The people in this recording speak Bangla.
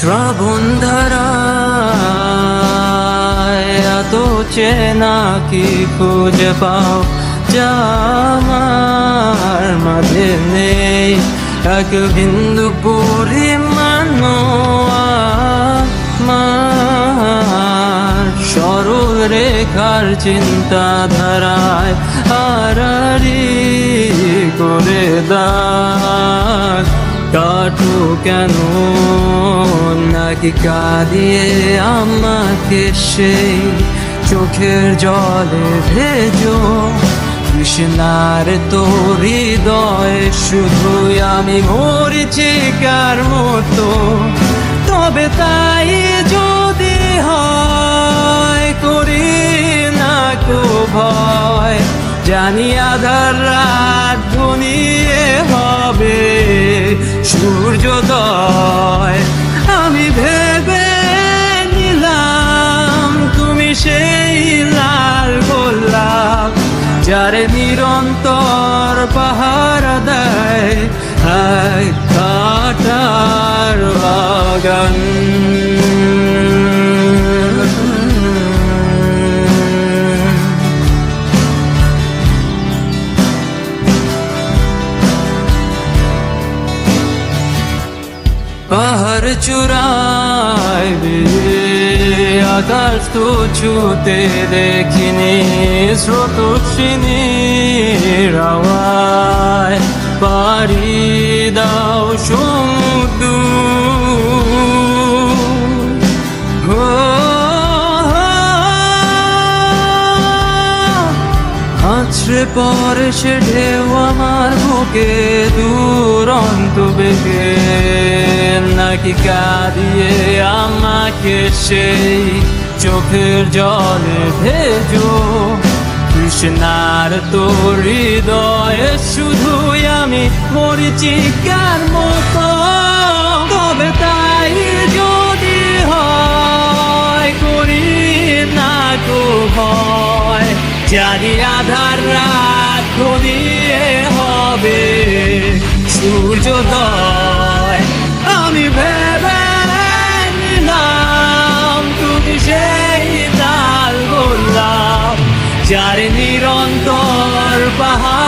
শ্রাবণ ধারায় এত চেনা কি খুঁজে পাও যা আমার মাঝে নেই, এক বিন্দু পরিমাণ আমার সরল রেখার চিন্তাধারায় আড়াআড়ি করে দাগ কাটো কেন নাকি কাঁদিয়ে আমাকে সেই চোখের জলে ভেজো কৃষ্ণার তোর হৃদয়ে শুধুই আমি মরিচিকার মতো। তবে তাই যদি হয় করি না কো ভয়, জানি আধার রাত ঘনিয়ে হবে সূর্যোদয়। আমি ভেবে নিলাম তুমি সেই লাল গোলাপ যারে নিরন্তর পাহারা দেয় এক কাঁটার বাগান। পাহাড় চূড়ায় আকাশ তো ছুতে দেখিনি, স্রোতস্বিনীর আওয়াজ পাড়ি দাও সমুদ্র। আছড়ে পরে সে ঢেউ আমার বুকে দুরন্ত বেগে, নাকি কাঁদিয়ে আমাকে সেই চোখের জলে ভেজো কৃষ্ণার তোর হৃদয়ে শুধুই আমি মরিচিকার মতো। তবে তাই যদি হয় করি না কো ভয়, জানি আধার রাত ঘনিয়ে হবে সূর্যোদয়। আমি ভেবে নিলাম তুমি সেই লাল গোলাপ যার নিরন্তর পাহাড়